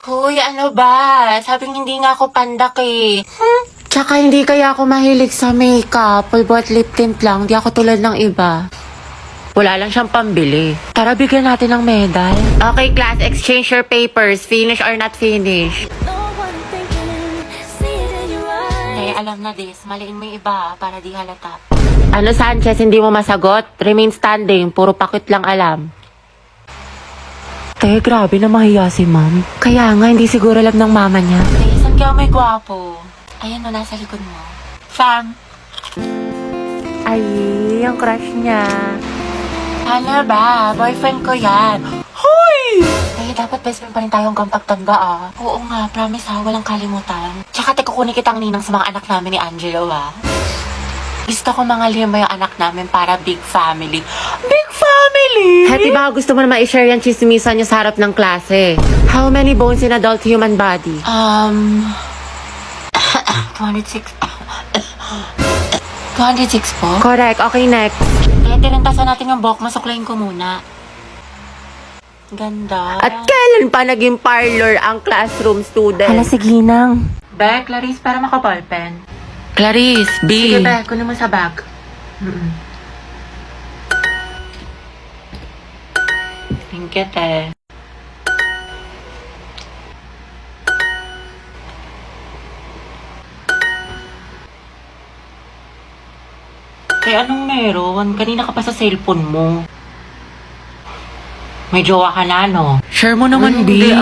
Hoy, ano ba? Sabing hindi nga ako pandak eh. Tsaka hindi kaya ako mahilig sa makeup. Pulbo lip tint lang. Di ako tulad ng iba. Wala lang siyang pambili. Tara, bigyan natin ng medal. Okay, class. Exchange your papers. Finish or not finish. Alam na this. Maliin mo yung iba para di halata. Ano, Sanchez? Hindi mo masagot? Remain standing. Puro pakit lang alam. Te, grabe na mahiya si ma'am. Kaya nga, hindi siguro alam ng mama niya. Te, saan kaya may gwapo? Ayan o, nasa likod mo. Sam! Ay, yung crush niya. Ano ba? Boyfriend ko yan. Hoy! Te, dapat best friend pa rin tayo hanggang pagtanda ah. Oo nga, promise ha, walang kalimutan. Tsaka te, kukunin kitang ninang sa mga anak namin ni Angelo ha. Gusto ko mga lima yung anak namin para big family. Big family! Hati, baka gusto mo na ma-share yung chismisan niyo sa harap ng klase. How many bones in adult human body? 26. 26 po? Correct. Okay, next. Kaya tirintasan natin yung buhok. Masuklayin ko muna. Ganda. At kailan pa naging parlor ang classroom student? Hala, sige nang. Be, Clarice, para makaballpen. Clarice, B. Sige, Be, kunin mo sa bag. Thank you, te. Kaya anong meron? Kanina ka pa sa cellphone mo. May jowa ka na, no? Share mo naman, B. Hindi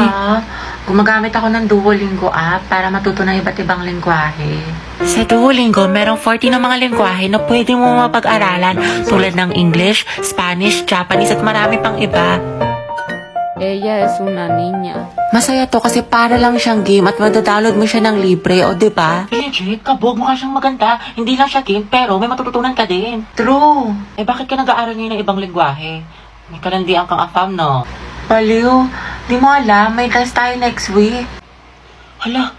Gumagamit ako ng Duolingo app para matuto ng iba't ibang lengguwahe. Sa Duolingo, merong 40 na mga lengguwahe na pwede mo mapag-aralan tulad ng English, Spanish, Japanese at marami pang iba. Ella es una niña. Masaya to kasi para lang siyang game at madadownload mo siya ng libre, o diba? Legit, kabog, mukha siyang maganda. Hindi lang siya game, pero may matututunan ka din. True. Eh bakit ka nag-aaral ngayon ng ibang lengguwahe? May kalandian kang afam, no? Baliw, di mo alam, may test tayo next week. Hala.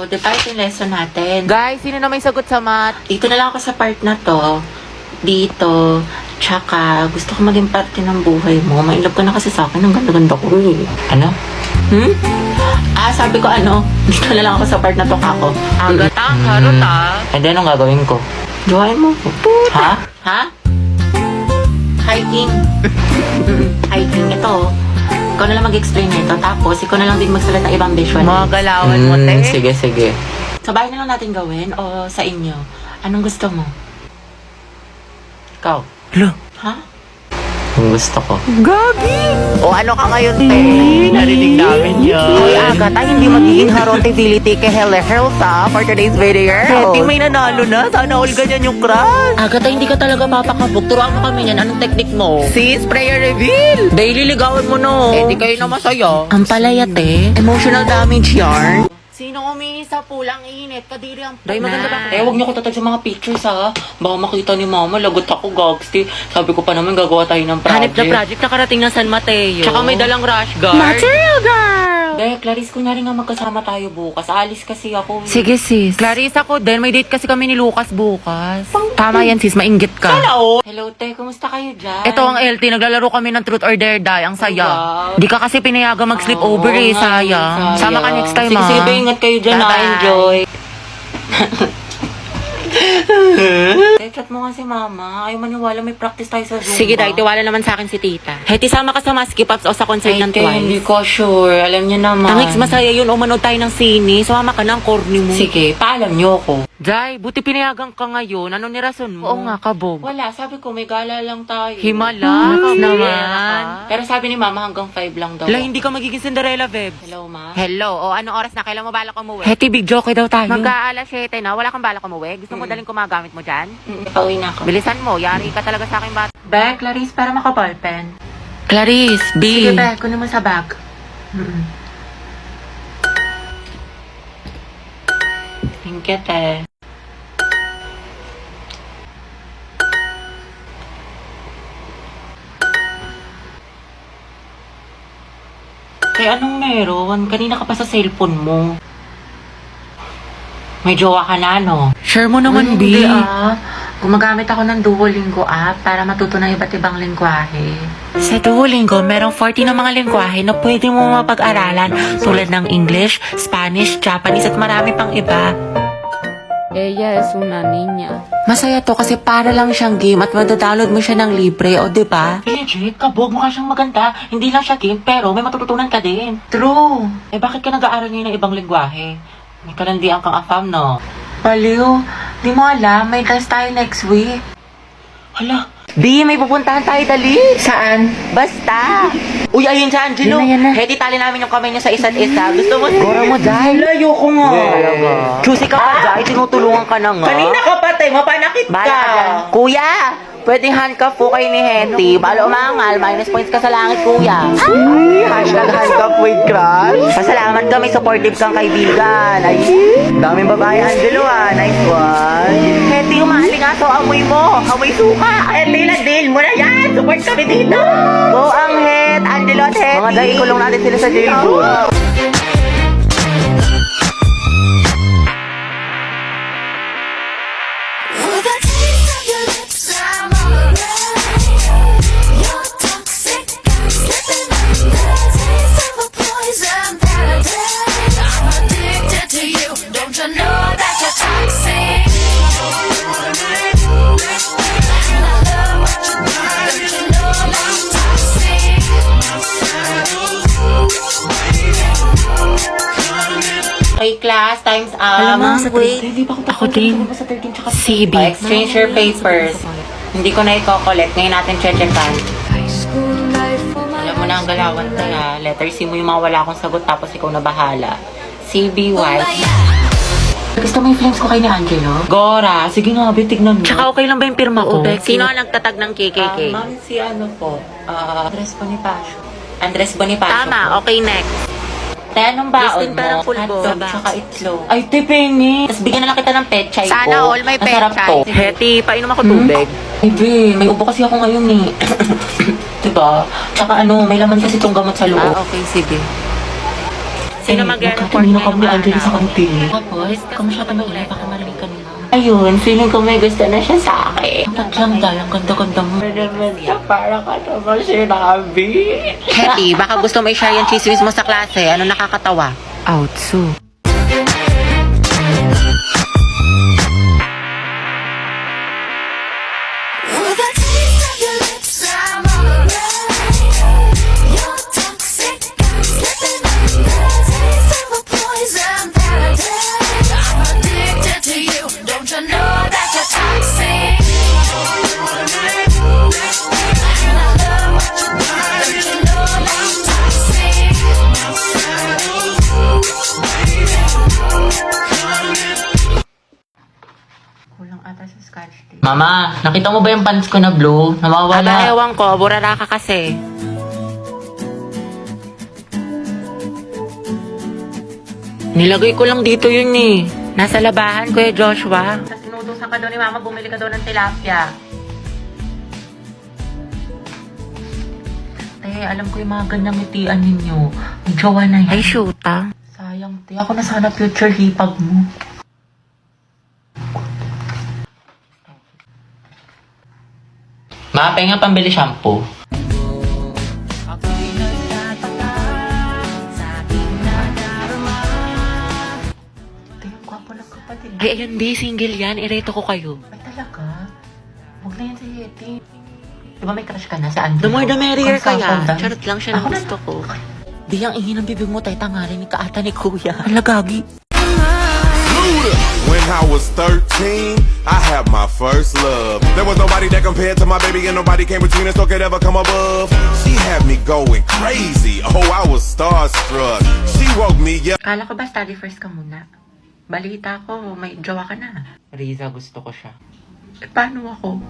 Diba yung lesson natin? Guys, sino na may sagot sa math? Dito na lang ako sa part na to. Dito. Tsaka, gusto ko maging parte ng buhay mo. Mailove ka na kasi sa akin. Ang ganda-ganda ko eh. Ano? Sabi ko ano, dito na lang ako sa part na to kako. Agata, harot And then, anong gagawin ko? Jowain mo. Ha? Ha? Hiking. Hiking. Ito. Ikaw na lang mag-explain nito. Tapos, ikaw na lang din magsalat ng ibang visual. Mga galawan mo, te. Sige. Sa bahay na lang natin gawin o sa inyo? Anong gusto mo? Ikaw? Hala. Ha? Ang gusto ko. Gagi! O ano ka ngayon, te? Narinig namin yun. Hoy, Agatha, hindi magiging harotability kay Helsa for today's video. Pwede may nanalo na. Sana all ganyan yung crush. Agatha, hindi ka talaga papakabog. Turuan mo kami yan. Anong technique mo? Sis, prayer reveal. Daily ligawan mo, no? Di kayo na masaya. Ang palaya, te. Emotional damage yarn. Sino umihi sa pulang init? Kadiri ang punan. Day, maganda ba? Huwag niyo ko tatag sa mga pictures, ha? Baka makita ni mama, lagot ako, gagsti. Sabi ko pa naman, gagawa tayo ng project. Hanip na project nakarating ng San Mateo. Tsaka may dalang rush guard. Material girl! Dahil, Clarice, kunyari nga magkasama tayo bukas. Alis kasi ako. Sige sis. Clarice ako din. May date kasi kami ni Lucas bukas. Tama yan sis, mainggit ka. Hello, te. Kumusta kayo dyan? Ito ang LT, naglalaro kami ng Truth or Dare Die. Ang saya. Wow. Di ka kasi pinayagan mag-sleep over Oo eh, nga, sayang. Sama ka next time, sige, ha? sige, ingat kayo dyan, Bye-bye. enjoy. chat mo nga si mama. Ayaw maniwala, may practice tayo sa Zumba. Sige, Day, tiwala naman sa akin si tita. Heti, sama ka sa Maski Pops o sa concert ng Twice. Hindi ko sure. Alam niyo naman. Tangix, masaya yun. O manood tayo ng sine. Sumama ka ng corny mo. Sige, paalam niyo ako. Day, buti pinayagan ka ngayon. Ano ni rason mo? Oo nga, kabog. Wala, sabi ko may gala lang tayo. Himala. naman. Pero sabi ni mama hanggang 5 lang daw. Hala, hindi ka magiging Cinderella, Beb. Hello, ma. Hello, o anong oras na? Kailan mo balak umuwi? Heti, big joke daw tayo. Mag-aalas 7 na. Wala kang balak umuwi? Gusto mo daling kumagamit mo dyan? Pauwi na ako. Bilisan mo. Yari ka talaga sa akin, bata. Bag, Clarice, para makaballpen. Clarice, B. Sige, bag, kunin mo sa bag. Thank you, te. Kaya anong meron? Kanina ka pa sa cellphone mo. May jowa ka na, no? Share mo naman, Hindi gumagamit ako ng Duolingo app para matuto ng iba't ibang lingwahe. Sa Duolingo, merong 40 na mga lingwahe na pwede mo mapag-aralan tulad ng English, Spanish, Japanese at marami pang iba. Ella es una niña. Masaya to kasi para lang siyang game at madadownload mo siya ng libre, o diba? Legit, kabog, mukha siyang maganda. Hindi lang siya game, pero may matututunan ka din. True. Eh bakit ka nag-aaral ngayon ng ibang lingwahe? May kalandian kang afam, no? Baliw, di mo alam, may class tayo next week. Hala. Di, may pupuntahan tayo dali. Saan? Basta. Uy, ayun siya, Angelo. Yan na. Heti, tali namin yung kamay niya sa isa't isa. Gusto mo? Gora mo, Jai. Layo ko nga. Juicy ka pa, Jai. Tinutulungan ka na nga. Kanina ka pa, tay. Mapanakit ka. Kuya, pwedeng handcuff po kayo ni Heti. Balo umangal, minus points ka sa langit, kuya. Hashtag handcuff with crush. Pasalamat ka, may supportive kang kaibigan. Ay, Daming babae, Angelo ah. Nice one. Heti, umaaling aso, amoy mo. Amoy suka. Heti, na-deal mo na yan. Support kami dito. Go, Anghet, Angelo at Heti. Mga day, ikulong natin sila sa jailboot. With a taste of your lips, I'm alright. You're toxic, I'm slipping under. Taste of a poison paradise. I'm addicted to you. Don't you know that you're toxic? And I love what you do. Don't you know that you're toxic? Okay, class, time's up. Alam mo, sa wait. 13. Hindi pa Ako din. Sa 13 tsaka CB. Exchange your papers. Hindi ko na i-collect. Ngayon natin check-checkan. High school life for my Alam mo na ang galawan tayo. Letter C mo yung mga wala akong sagot tapos ikaw na bahala. CB White. Gusto mo yung flames ko kay ni Angelo? Gora, sige nga, tignan mo. Tsaka okay lang ba yung pirma ko? Oo, Becky. Sino ang nagtatag ng KKK? Ma'am, si ano po? Andres Bonifacio. Andres Bonifacio Tama, po. okay, next. Te, anong baon Listing mo? parang pulbo. Hotdog, tsaka itlog. Ay, te, pengi. Tapos bigyan na lang kita ng pechay ko. Sana all may Ang sarap pechay. to. Heti, painom ako tubig. Ay, be, may ubo kasi ako ngayon eh. diba? Tsaka ano, may laman kasi itong gamot sa loob. Okay, sige. Sino mag-report Kanina ngayong kami ni Angelo sa araw? kantin. Tapos, kung siya tumulay, baka malamig kanina. Ayun, feeling ko may gusto na siya sa akin. Tatlang dahil, ang ganda-ganda mo. Para ka naman sinabi. Heti, baka gusto mo i-share yung chismis mo sa klase. Ano nakakatawa? Outsu. With a taste of your lips, I'm alright. You're toxic, I'm slipping under. Taste of a poison paradise. I'm addicted to you. Don't you know that you're toxic? And I love what you do. Don't you know that you're toxic? Kulang ata sa scotch tape. Mama, nakita mo ba yung pants ko na blue? Ala, Nawawala. ewan ko. Burara ka kasi. Nilagay ko lang dito yun eh. Nasa labahan, Kuya Joshua. Tapos tinutusan ka daw ni Mama, bumili ka daw ng tilapia. Alam ko yung mga ganyang ngitian ninyo. May jowa na yan. Ay, shoota. Sayang, te. Ako na sana future hipag mo. Ma, penga pambili shampoo. Te, ang gwapo ng kapatid. Ay, ayun, di. Single yan. Ireto ko kayo. Ay, talaga? Betty. Diba may crush ka na sa Angelo? The more the merrier kaya. Consumption Charot lang siya ng Ako na- gusto ko. Di ang ingin ng bibig mo tayo tangarin ni kaata ni kuya. Halagagi. When I was 13, I had my first love. There was nobody that compared to my baby, and nobody came between us or could ever come above. She had me going crazy. Oh, I was starstruck. She woke me up. Kala ko ba study first ka muna? Balita ko, may jowa ka na. Riza, gusto ko siya. Eh, paano ako?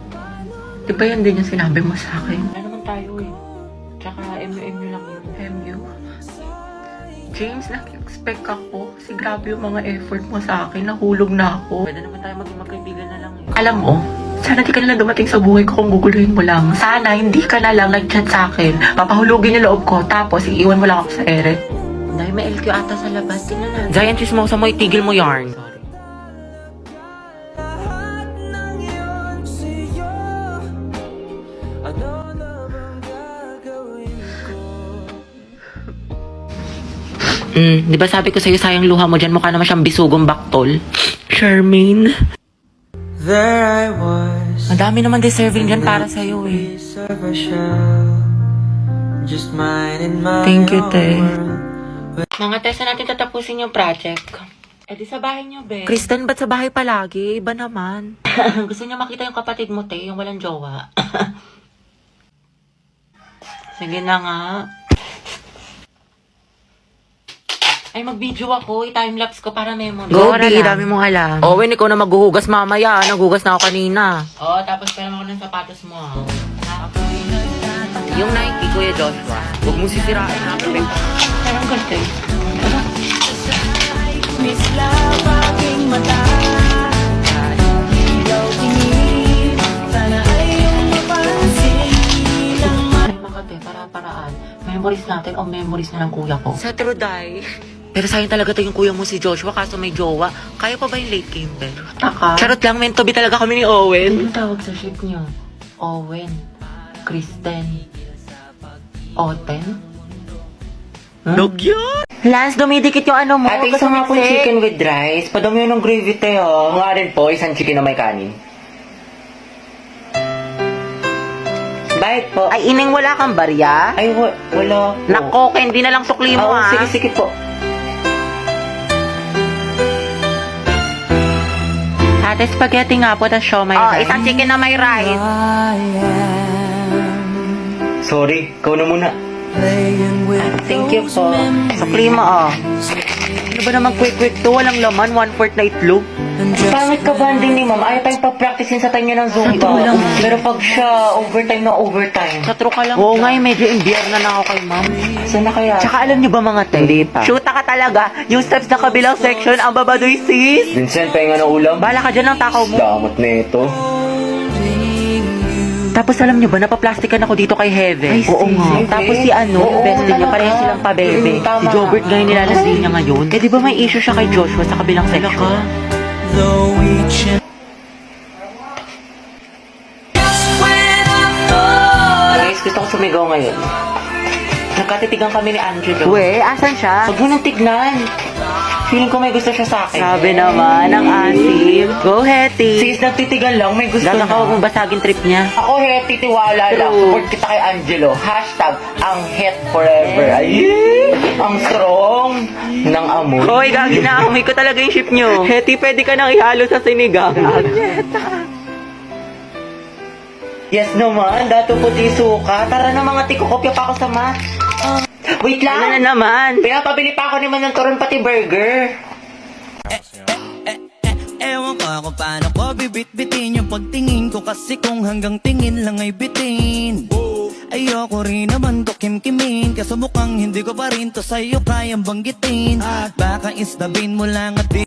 Di ba yan din yung sinabi mo sa akin? Wala naman tayo eh. Tsaka MU lang yun. MU? James, nag-expect ako. Kasi grabe yung mga effort mo sa akin. Nahulog na ako. Pwede naman tayo maging magkaibigan na lang eh. Alam mo, sana di ka na lang dumating sa buhay ko kung guguluhin mo lang. Sana hindi ka na lang nag-chat sa akin. Papahulugin yung loob ko, tapos iiwan mo lang ako sa ere. Dahil may LQ ata sa labas. Tingnan na. Giant chismosa mo, itigil mo yarn. Sorry. Di ba sabi ko sa'yo sayang luha mo dyan, mukha naman siyang bisugong baktol. Charmaine. There I was. Ang dami naman deserving dyan para sa'yo eh. Of a shell, just mine and my Thank you, own te. world. Mga test na natin tatapusin yung project. Eh di sa bahay niyo, be. Kristen, ba't sa bahay palagi? Iba naman. Gusto niya makita yung kapatid mo, te, yung walang jowa. Sige na nga. Ay, mag-video ako. I-timelapse ko para memory. Go, Di, dami mong alam. Owen, ikaw na maghuhugas mamaya. Naghugas na ako kanina. Oo, tapos pera mo ng sapatos mo. Yung Nike, Kuya Joshua. Huwag mong sisirain na. Parang ganito eh. Ay, makate, para-paraan. Memories natin o memories na ng kuya ko. Sa Truday. Pero sayang talaga to yung kuya mo si Joshua kaso may jowa. Kaya pa ba yung late Kimber? Taka. Charot lang, meant to be talaga kami ni Owen. Ano tawag sa ship niyo? Owen. Kristen. Oten? No cute! Lance, dumidikit yung ano mo. Ate, isa nga po chicken with rice. Padami yun ng gravy tayo. Nga rin po, isang chicken na may kanin. Bakit po? Ay, ining wala kang barya? Ay, wala po. Nako, hindi na lang sukli mo Oo, ha. sige po. Ate, spaghetti nga po, tas siomay rice. isang chicken na may rice. Sorry, ikaw na muna. Thank you po. Sukli mo, oh. Ano ba naman quick to? Walang laman, 1/4 na itlog. Pangit ka banding ni ma'am. Ayaw tayong pag-practicein sa tanya ng Zumba. Totoo lang. Pero pag siya, overtime na overtime. Katro ka lang. Oo nga, medyo imbiyer na ako kay ma'am. Saan na kaya? Tsaka alam niyo ba mga te? Hindi pa. Shoota ka talaga. Yung steps na kabilang section, ang babadoy sis. Vincent, pahinga ng ulam. Bala ka dyan ng takaw mo. Damot na ito. Tapos alam niyo ba, napaplastikan ako dito kay Heaven. Ay, Oo nga. Heaven. Tapos si ano, Oo, yung best friend niya, talaga. pareho silang pabebe. Tama. Si Jobert ngayon nilalandi niya ngayon. Eh di ba may issue siya kay Joshua sa kabilang section? Though each and Guys, gusto ko sumigaw ngayon. Nagkatitigan kami ni Angelo. We, asan siya? Huwag mo nang tignan. Feeling ko may gusto siya sa akin. Sabi naman ng asim. Go, Hetty. Sis, nagtitigan lang. May gusto Gaga ka, huwag mong basagin trip niya. Ako, Hetty, tiwala lang. True. Support kita kay Angelo. Hashtag, ang het forever. Ay, ang strong ng amoy. Hoy, gagi na amoy ko talaga yung ship niyo. Hetty, pwede ka nang ihalo sa sinigang. Yes naman, dato puti suka. Tara na mga tiko, kopya pa ako sa mat. Wait Ano na lang. naman? Pinapabili pa ako naman ng turon pati burger. ewan ko kung paano ko bibit-bitin yung pagtingin ko. Kasi kung hanggang tingin lang ay bitin, ayoko rin naman to kim-kimin. Kaso mukhang hindi ko pa rin to sa'yo kayang banggitin. Baka istabin mo lang at di